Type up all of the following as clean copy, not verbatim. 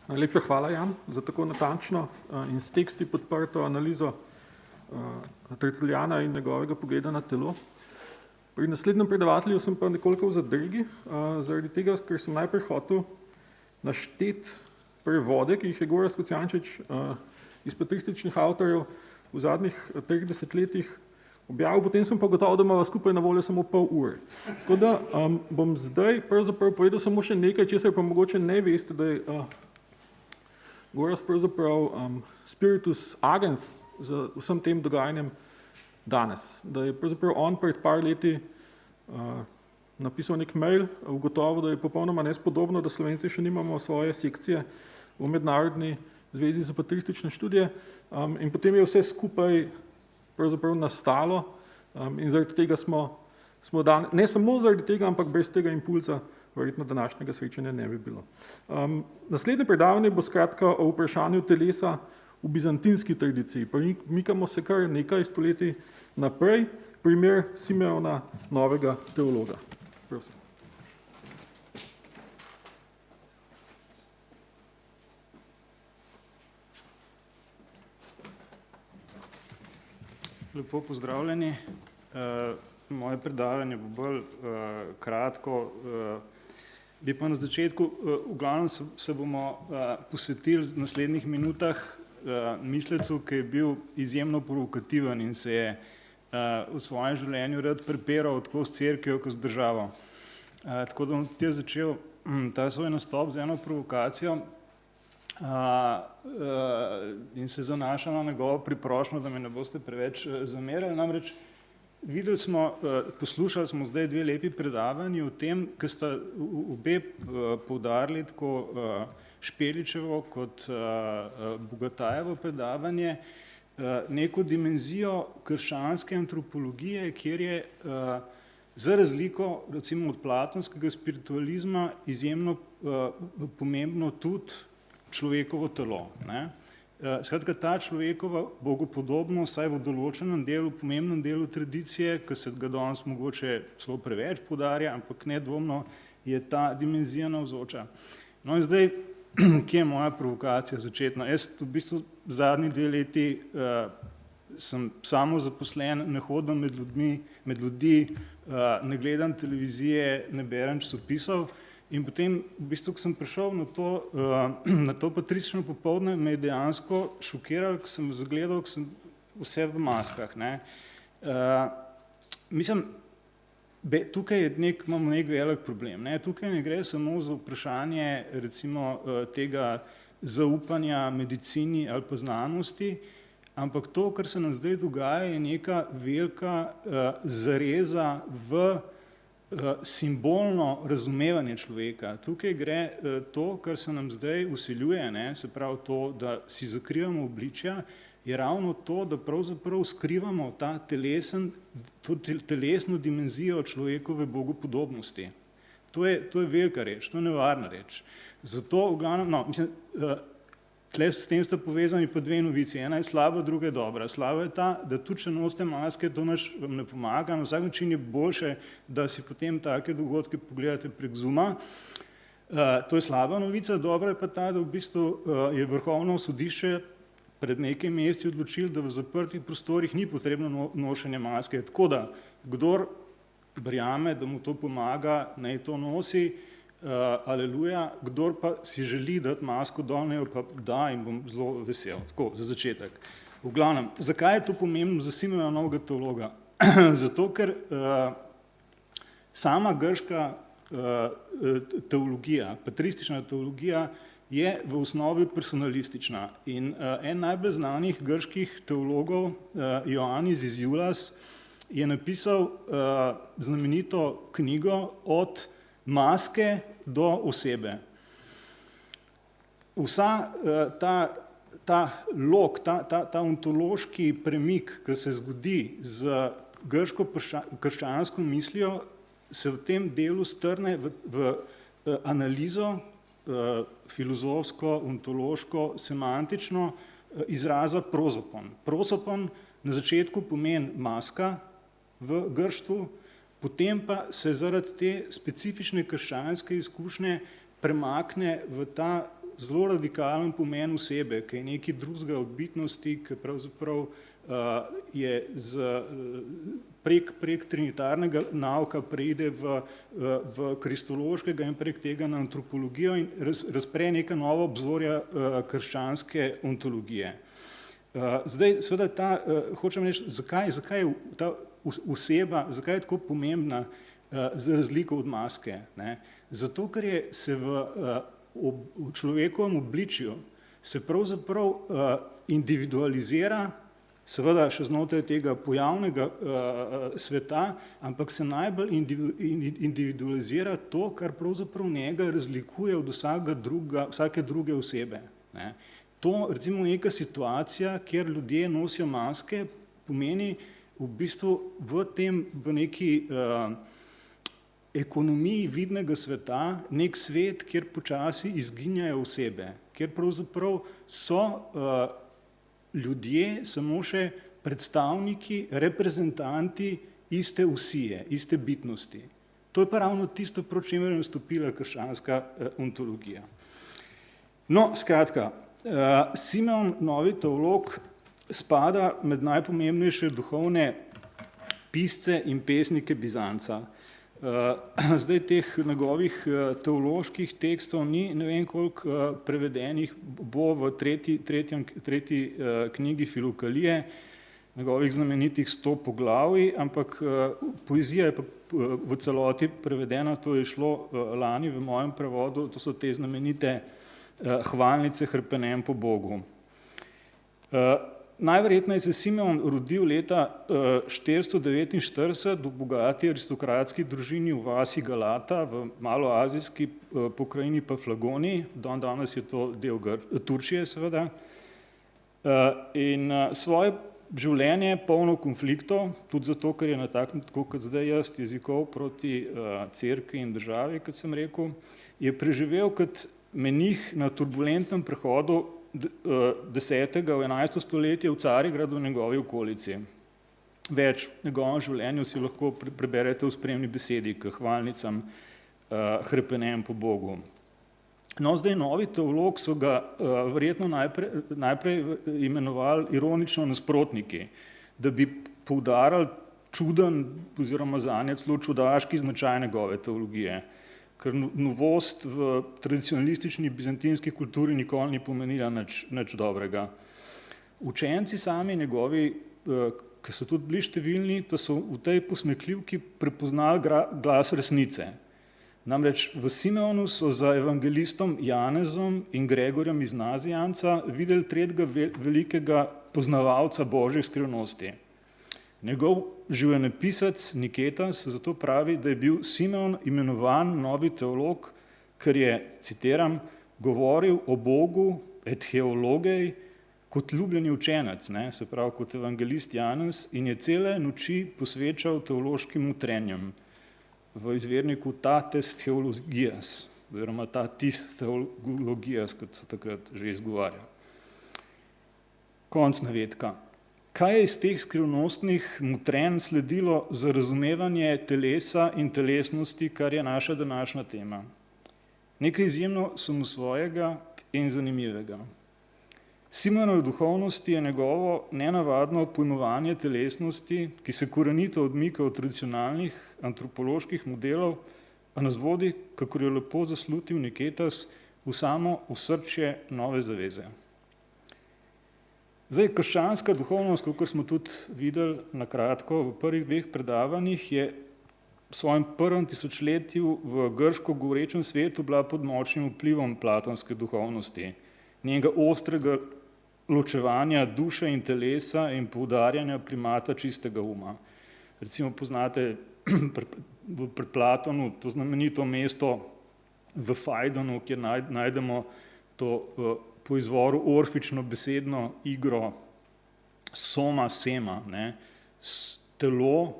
Najlepša hvala, Jan, za tako natančno in s teksti podprto analizo Tertuljana in njegovega pogleda na telo. Pri naslednjem predavatelju sem pa nekoliko v zadregi, zaradi tega, ker sem najprej hotel našteti prevode, ki jih je Gorazd Kocijančič iz patrističnih avtorjev v zadnjih 30 letih objavil, potem sem pa gotovo, da imamo skupaj na voljo samo pol ure. Tako da bom zdaj pravzaprav povedal samo še nekaj, česar pa mogoče ne veste, da je Gorazd pravzaprav spiritus agens za vsem tem dogajanjem danes. Da je pravzaprav on pred par leti napisal nek mail, ugotovil, da je popolnoma nespodobno, da Slovenci še nimamo svoje sekcije v Mednarodni zvezi za patristične študije in potem je vse skupaj pravzaprav nastalo in zaradi tega smo ne samo zaradi tega, ampak brez tega impulza verjetno današnjega srečanja ne bi bilo. Naslednje predavanje bo skratka o vprašanju telesa v bizantinski tradiciji. Premikamo se kar nekaj stoletij naprej, primer Simeona Novega teologa. Prosim. Lepo pozdravljeni. Moje predavanje bo bolj kratko. Bi pa na začetku, v glavnem se bomo posvetili v naslednjih minutah mislecu, ki je bil izjemno provokativen in se je v svojem življenju rad prepiral tako s cerkvijo kot z državo. Tako da bom tudi začel ta svoj nastop z eno provokacijo in se zanašam na njegovo priprošnjo, da mi ne boste preveč zamerili. Namreč videli smo, poslušali smo zdaj dve lepi predavanji o tem, ki sta obe poudarili tako Špeličevo kot Bogatajevo predavanje, neko dimenzijo krščanske antropologije, kjer je za razliko recimo od platonskega spiritualizma izjemno pomembno tudi človekovo telo. Ne? Skratka, ta človekova bogopodobnost, saj v določenem delu, pomembnem delu tradicije, ki se ga danes mogoče celo preveč poudarja, ampak nedvomno je ta dimenzija navzoča. No in zdaj, kje je moja provokacija začetna? Jaz v bistvu zadnji 2 leti sem samozaposlen, ne hodim med ljudi, ne gledam televizije, ne berem časopisov. In potem, v bistvu, ko sem prišel na to patristično popoldne, me je dejansko šokiral, ko sem zagledal, ko sem vse v maskah. Ne. Mislim, tukaj imamo nek velik problem. Ne. Tukaj ne gre samo za vprašanje recimo tega zaupanja medicini ali pa znanosti, ampak to, kar se nam zdaj dogaja, je neka velika zareza v simbolno razumevanje človeka. Tukaj gre to, kar se nam zdaj vsiljuje, ne, se pravi to, da si zakrivamo obličja, je ravno to, da pravzaprav skrivamo to telesno dimenzijo človekove bogopodobnosti. To je velika reč, to je nevarna reč. Zato v glavnem, tle s tem sta povezani pa dve novici. Ena je slaba, druga je dobra. Slaba je ta, da tudi če nosite maske, to vam ne pomaga. Na vsak način je boljše, da si potem take dogodke pogledate prek Zooma. To je slaba novica. Dobra je pa ta, da v bistvu je Vrhovno sodišče pred nekaj meseci odločilo, da v zaprtih prostorih ni potrebno nošenje maske. Tako da, kdor verjame, da mu to pomaga, naj to nosi, aleluja, kdor pa si želi dati masko dol, naj jo pa da in bom zelo vesel. Tako, za začetek. V glavnem, zakaj je to pomembno za Simeona Novega teologa? Zato, ker sama grška teologija, patristična teologija je v osnovi personalistična. In en najbolj znanih grških teologov, Ioannis iz Iulas, je napisal znamenito knjigo Od maske do osebe. Vsa ta lok, ta ontološki premik, ki se zgodi z grško krščansko mislijo, se v tem delu strne v analizo filozofsko, ontološko, semantično izraza prosopon. Prosopon na začetku pomeni maska v grštvu, potem pa se zaradi te specifične krščanske izkušnje premakne v ta zelo radikalen pomen osebe, ki je nekaj drugega od bitnosti, ki pravzaprav je prek trinitarnega nauka preide v kristološkega in prek tega na antropologijo in razpre neka nova obzorja krščanske ontologije. Zdaj, seveda hočem reči, zakaj je ta oseba, zakaj je tako pomembna za razliko od maske, ne? Zato, ker se v človekovem obličju se pravzaprav individualizira, seveda še znotraj tega pojavnega sveta, ampak se najbolj individualizira to, kar pravzaprav njega razlikuje od vsake druge osebe, ne? To, recimo neka situacija, kjer ljudje nosijo maske, pomeni v bistvu v neki ekonomiji vidnega sveta, nek svet, kjer počasi izginjajo osebe, kjer pravzaprav so ljudje samo še predstavniki, reprezentanti iste osije, iste bitnosti. To je pa ravno tisto, proti čemer je nastopila krščanska ontologija. No, skratka, Simeon Novi Teolog spada med najpomembnejše duhovne pisce in pesnike Bizanca. Zdaj teh njegovih teoloških tekstov ni, ne vem koliko prevedenih, bo v tretji knjigi Filokalije, njegovih znamenitih 100 poglavij, ampak poezija je pa v celoti prevedena, to je šlo lani v mojem prevodu, to so te znamenite hvalnice Hrpenem po Bogu. Najverjetneje se Simeon rodil leta 449 v bogati aristokratski družini v vasi Galata v maloazijski pokrajini Paflagoniji, danes je to del Turčije seveda, in svoje življenje polno konfliktov, tudi zato, ker je na tak, tako kot zdaj jaz, jezikov proti cerkvi in državi, kot sem rekel, je preživel kot menih na turbulentnem prehodu 10. v 11. stoletje v Carigradu v njegovi okolici. Več v njegovem življenju si lahko preberete v spremni besedi k hvalnicam Hrpenem po Bogu. No, zdaj novi teolog so ga verjetno najprej imenovali ironično nasprotniki, da bi poudarili čuden oziroma zanje celo čudaški značaj njegove teologije, ker novost v tradicionalistični bizantinski kulturi nikoli ni pomenila nič dobrega. Učenci sami njegovi, ki so tudi bili številni, da so v tej posmekljivki prepoznali glas resnice. Namreč v Simeonu so za evangelistom Janezom in Gregorjem iz Nazianca videli tretjega velikega poznavalca božjih skrivnosti. Njegov življenjepisec Niketas zato pravi, da je bil Simeon imenovan novi teolog, ker je, citiram, govoril o Bogu et heologej kot ljubljeni učenec, ne, se pravi kot evangelist Janez, in je cele noči posvečal teološkim utrenjem v izvirniku Tates Theologias, oziroma Tatis Theologias, kot so takrat že izgovarjali. Konec navedka. Kaj je iz teh skrivnostnih motrenj sledilo za razumevanje telesa in telesnosti, kar je naša današnja tema? Nekaj izjemno samosvojega in zanimivega. Simeonove duhovnosti je njegovo nenavadno pojmovanje telesnosti, ki se korenito odmika od tradicionalnih antropoloških modelov, a nas vodi, kakor je lepo zaslutil Niketas, v samo osrčje nove zaveze. Zdaj, krščanska duhovnost, kot smo tudi videli na kratko v prvih 2 predavanjih, je v svojem prvem tisočletju v grško govorečem svetu bila pod močnim vplivom platonske duhovnosti, njenega ostrega ločevanja duše in telesa in poudarjanja primata čistega uma. Recimo poznate pri Platonu to znamenito mesto v Fajdonu, kjer najdemo to po izvoru orfično besedno igro soma sema, ne. Telo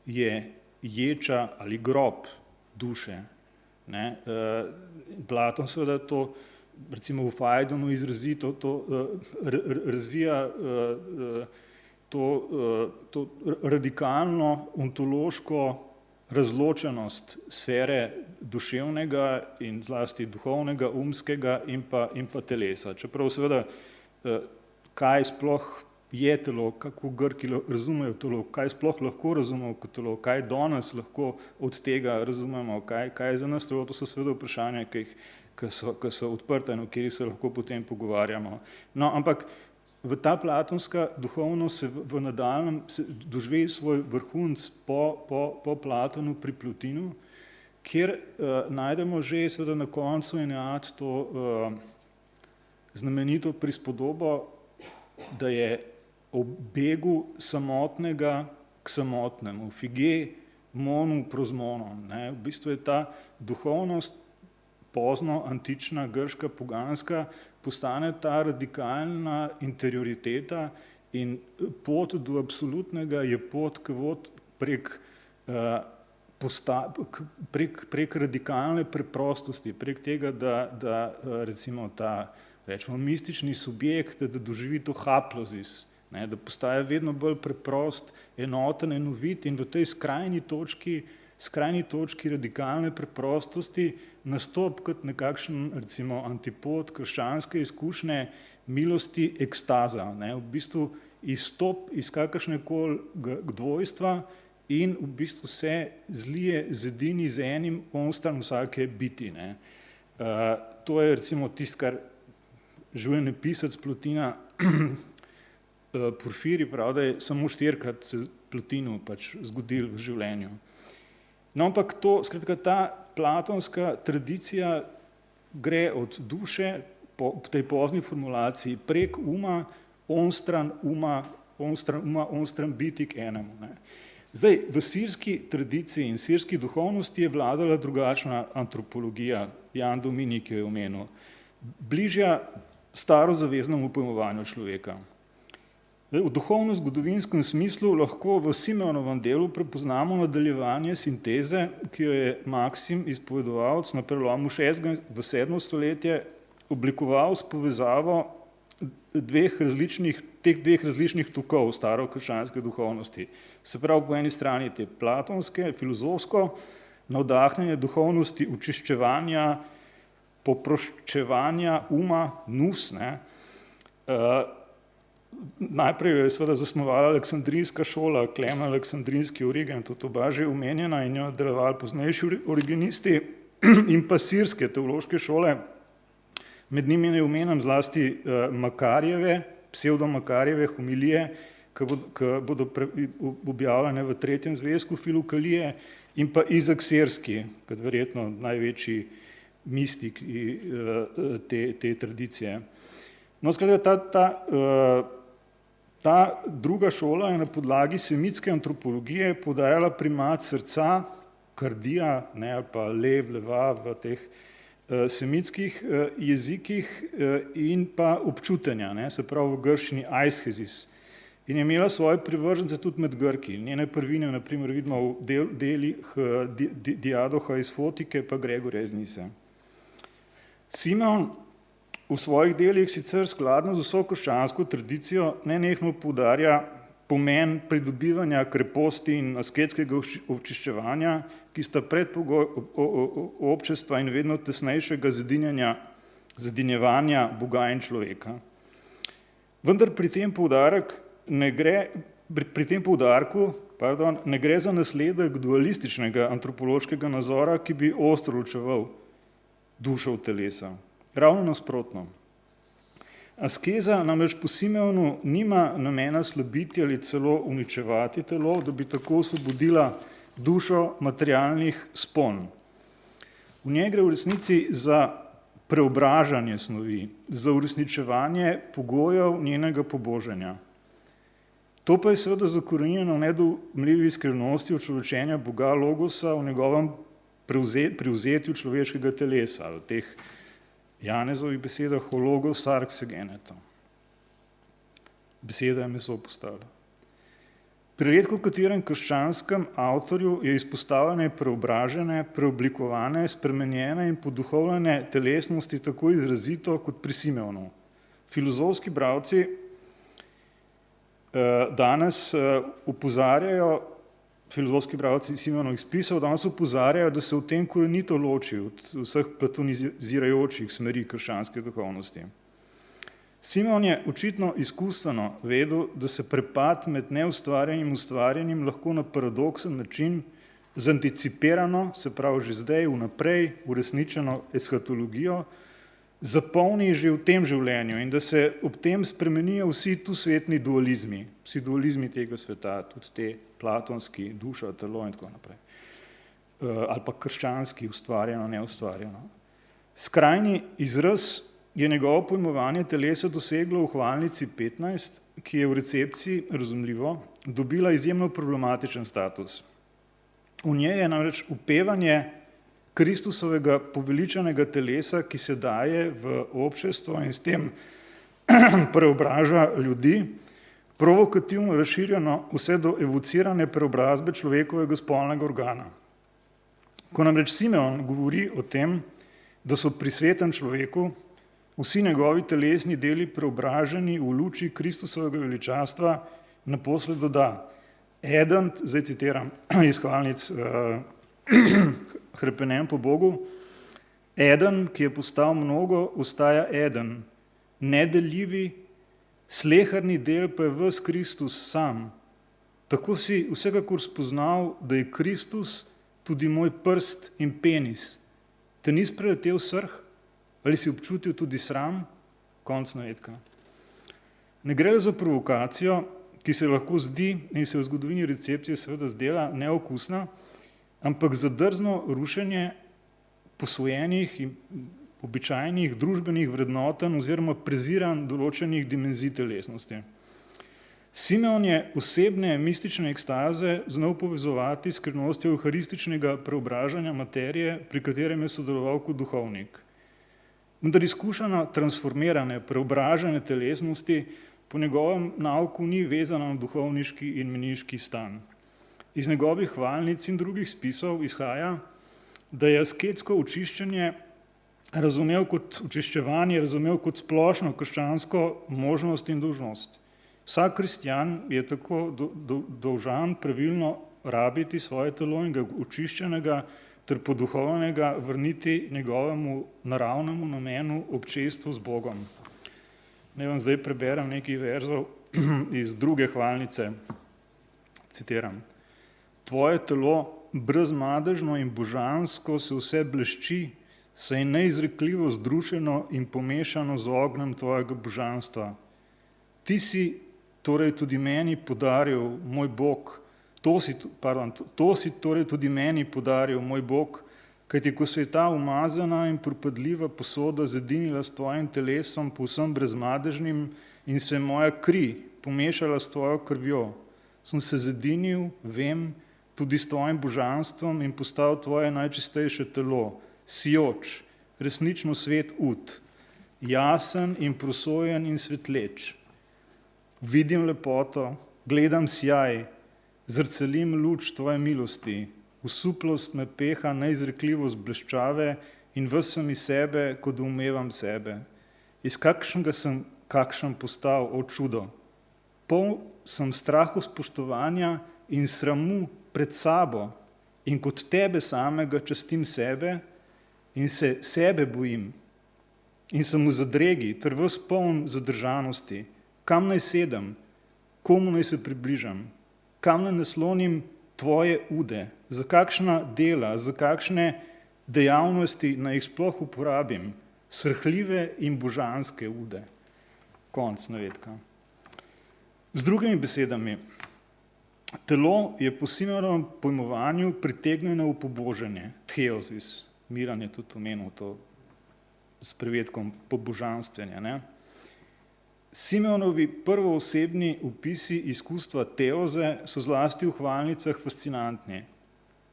je ječa ali grob duše, ne. Platon seveda to recimo v Fajdonu izrazito to razvija to radikalno ontološko razločenost sfere duševnega in zlasti duhovnega, umskega in pa telesa. Čeprav seveda, kaj sploh je telo, kako Grki razumejo telo, kaj sploh lahko razumemo kot telo, kaj danes lahko od tega razumemo, kaj je za nas telo, to so seveda vprašanja, ki so odprta in o katerih se lahko potem pogovarjamo. No, ampak v ta platonska duhovnost se v nadaljnjem doživi svoj vrhunec po Platonu pri Plotinu, kjer najdemo že seveda na koncu Enead to znamenito prispodobo, da je o begu samotnega k samotnemu, fige monu pros monom. V bistvu je ta duhovnost pozno antična, grška, poganska, postane ta radikalna interioriteta in pot do absolutnega je pot prek radikalne preprostosti, prek tega, da recimo ta, rečemo, mistični subjekt, da doživi to haplozis, da postaje vedno bolj preprost, enoten, enovit in v tej skrajni točki radikalne preprostosti nastop kot nekakšen, recimo, antipod krščanske izkušnje milosti, ekstaza, v bistvu izstop iz kakršnekoli dvojstva in v bistvu se zlije zedini z enim onstran vsake biti. To je recimo tisto, kar življenjepisec Plotina Porfirij pravi, da je samo 4-krat se Plotinu pač zgodilo v življenju. No, ampak skratka, ta platonska tradicija gre od duše, po tej pozni formulaciji, prek uma, onstran biti k enemu. Zdaj, v sirski tradiciji in sirski duhovnosti je vladala drugačna antropologija, Jan Dominik jo je omenil, bližja starozaveznemu pojmovanju človeka. V duhovno-zgodovinskem smislu lahko v Simeonovem delu prepoznamo nadaljevanje sinteze, ki jo je Maksim, izpovedovalec, na prelomu 6. v 7. stoletje oblikoval s povezavo teh dveh različnih tokov starokrščanske duhovnosti. Se pravi, po eni strani te platonske, filozofsko navdahnjenje duhovnosti, očiščevanja, poproščevanja uma, nous, najprej je seveda zasnovala aleksandrijska šola, Klemen Aleksandrijski Origen, tudi oba že omenjena in jo delovali poznejši origenisti in pa sirske teološke šole. Med njimi ne omenjam zlasti Makarjeve, psevdo-Makarjeve homilije, ki bodo objavljene v 3. zvezku Filokalije, in pa Izak Sirski, kot verjetno največji mistik te tradicije. No, skratka, ta druga šola je na podlagi semitske antropologije poudarjala primat srca, kardija, ali pa lev, leva v teh semitskih jezikih in pa občutenja, se pravi v grščini aisthesis. In je imela svoje privržence tudi med Grki. Njene prvine, na primer, vidimo v delih Diadoha iz Fotike pa Gregorja iz Nise. Simeon v svojih delih sicer skladno z vso krščansko tradicijo nenehno poudarja pomen pridobivanja kreposti in asketskega očiščevanja, ki sta predpogoj občestva in vedno tesnejšega zedinjevanja Boga in človeka. Vendar pri tem poudarku ne gre za nasledek dualističnega antropološkega nazora, ki bi ostro ločeval dušo od telesa. Ravno nasprotno. Askeza namreč po Simeonu nima namena slabiti ali celo uničevati telo, da bi tako osvobodila dušo materialnih spon. V njej gre v resnici za preobražanje snovi, za uresničevanje pogojev njenega pobožanja. To pa je seveda zakorenjeno v nedoumljivi iskrenosti očlovečenja Boga Logosa v njegovem prevzetju človeškega telesa, v teh Janezovih besedah o logos sarx geneto. Beseda je meso postala. Pri redko katerem krščanskem avtorju je izpostavljene preobražene, preoblikovane, spremenjene in poduhovljene telesnosti tako izrazito kot pri Simeonu. Filozofski bralci danes opozarjajo filozofski bralci Simeonovih spisov danes opozarjajo, da se v tem korenito loči od vseh platonizirajočih smeri krščanske duhovnosti. Simeon je očitno izkustveno vedel, da se prepad med neustvarjenim in ustvarjenim lahko na paradoksen način z anticipirano, se pravi že zdaj vnaprej uresničeno eshatologijo, zapolni že v tem življenju in da se ob tem spremenijo vsi tu svetni dualizmi, vsi dualizmi tega sveta, tudi te platonski, duša, telo in tako naprej. Ali pa krščanski, ustvarjeno, neustvarjeno. Skrajni izraz je njegovo pojmovanje telesa doseglo v hvalnici 15, ki je v recepciji, razumljivo, dobila izjemno problematičen status. V njej je namreč upevanje Kristusovega poveličanega telesa, ki se daje v občestvo in s tem preobraža ljudi, provokativno razširjeno vse do evocirane preobrazbe človekovega spolnega organa. Ko namreč Simeon govori o tem, da so pri svetem človeku vsi njegovi telesni deli preobraženi v luči Kristusovega veličastva, naposled doda, eden, zdaj citiram iz hvalnic, hrepenem po Bogu, eden, ki je postal mnogo, ostaja eden, nedeljivi, sleherni del pa je ves Kristus sam. Tako si vsekakor spoznal, da je Kristus tudi moj prst in penis. Te ni spreletel srh? Ali si občutil tudi sram? Konc navedka. Ne gre za provokacijo, ki se lahko zdi in se v zgodovini recepcije seveda zdela neokusna, ampak za drzno rušenje posvojenih in običajnih družbenih vrednotenj oziroma preziranj določenih dimenzij telesnosti. Simeon je osebne mistične ekstaze znal povezovati s skrivnostjo euharističnega preobražanja materije, pri katerem je sodeloval kot duhovnik. Vendar izkušana transformirane, preobražene telesnosti po njegovem nauku ni vezana na duhovniški in meniški stan. Iz njegovih hvalnic in drugih spisov izhaja, da je asketsko očiščenje razumel kot očiščevanje, razumel kot splošno krščansko možnost in dolžnost. Vsak kristjan je tako dolžan pravilno rabiti svoje telo in ga očiščenega ter poduhovnega vrniti njegovemu naravnemu namenu občestvu z Bogom. Naj vam zdaj preberem nekaj verzov iz druge hvalnice. Citiram. Tvoje telo brezmadežno in božansko se vse blešči, saj je neizrekljivo združeno in pomešano z ognjem tvojega božanstva. Ti si torej tudi meni podaril, moj Bog, to si torej tudi meni podaril, moj Bog, kajti ko se je ta umazana in propadljiva posoda zedinila s tvojim telesom povsem brezmadežnim in se moja kri pomešala s tvojo krvjo, sem se zedinil, vem, tudi s tvojim božanstvom in postal tvoje najčistejše telo, sijoč, resnično svet ud, jasen in prosojen in svetleč. Vidim lepoto, gledam sijaj, zrcelim luč tvoje milosti, usuplost me peha neizrekljivo z bleščave in ves sem iz sebe, kot umevam sebe. Iz kakšnega sem kakšen postal, o čudo. Poln sem strahu spoštovanja in sramu pred sabo in kot tebe samega častim sebe in se sebe bojim in sem v zadregi ter ves poln zadržanosti. Kam naj sedem, komu naj se približam, kam naj naslonim tvoje ude, za kakšna dela, za kakšne dejavnosti naj jih sploh uporabim, srhljive in božanske ude. Konc navedka. Z drugimi besedami, telo je po Simeonovem pojmovanju pritegnjeno v poboženje, theosis, Miran je tudi omenil to s privedkom pobožanstvenja, ne? Simeonovi prvoosebni opisi izkustva teoze so zlasti v hvalnicah fascinantni.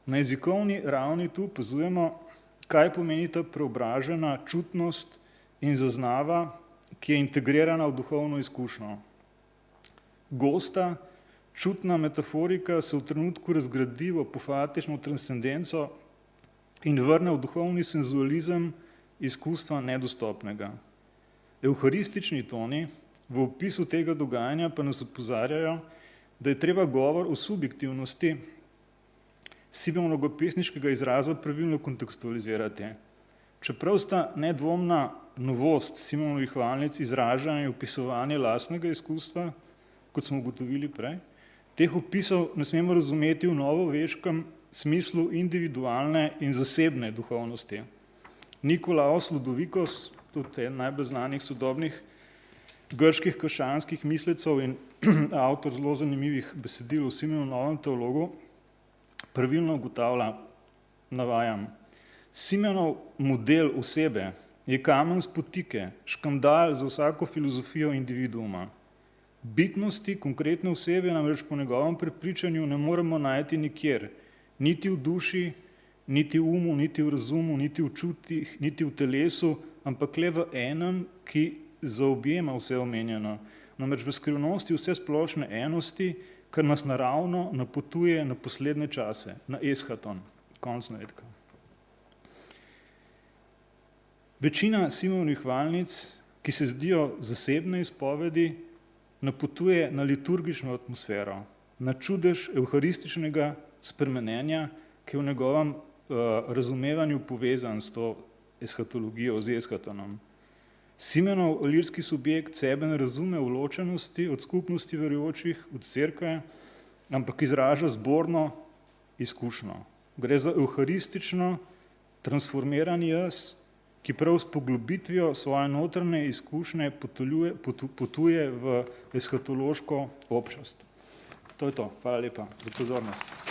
Na jezikovni ravni tu opazujemo, kaj pomeni ta preobražena čutnost in zaznava, ki je integrirana v duhovno izkušnjo. Gosta, čutna metaforika se v trenutku razgradi v apofatično transcendenco in vrne v duhovni senzualizem izkustva nedostopnega. Euharistični toni v opisu tega dogajanja pa nas opozarjajo, da je treba govor o subjektivnosti Simeonovega pesniškega izraza pravilno kontekstualizirati. Čeprav sta nedvomna novost Simeonovih hvalnic izražanje in opisovanje lastnega izkustva, kot smo ugotovili prej, teh opisov ne smemo razumeti v novoveškem smislu individualne in zasebne duhovnosti. Nikolaos Ludovikos, tudi en najbolj znanih sodobnih grških krščanskih mislecev in avtor zelo zanimivih besedil v Simeonovem teologu, pravilno ugotavlja, navajam, Simeonov model osebe je kamen spotike, škandal za vsako filozofijo individuuma. Bitnosti konkretne osebe namreč po njegovem prepričanju ne moremo najti nikjer, niti v duši, niti v umu, niti v razumu, niti v čutih, niti v telesu, ampak le v enem, ki zaobjema vse omenjeno, namreč v skrivnosti vse splošne enosti, kar nas naravno napotuje na poslednje čase, na eschaton. Konec navedka. Večina Simeonovih hvalnic, ki se zdijo zasebne izpovedi, napotuje na liturgično atmosfero, na čudež evharističnega spremenenja, ki je v njegovem razumevanju povezan s to eschatologijo, z eschatonom. Simeonov lirski subjekt sebe ne razume v ločenosti od skupnosti verujočih, od cerkve, ampak izraža zborno izkušnjo. Gre za evharistično transformirani jaz, ki prav s poglobitvijo svoje notranje izkušnje potuje v eschatološko občost. To je to. Hvala lepa za pozornost.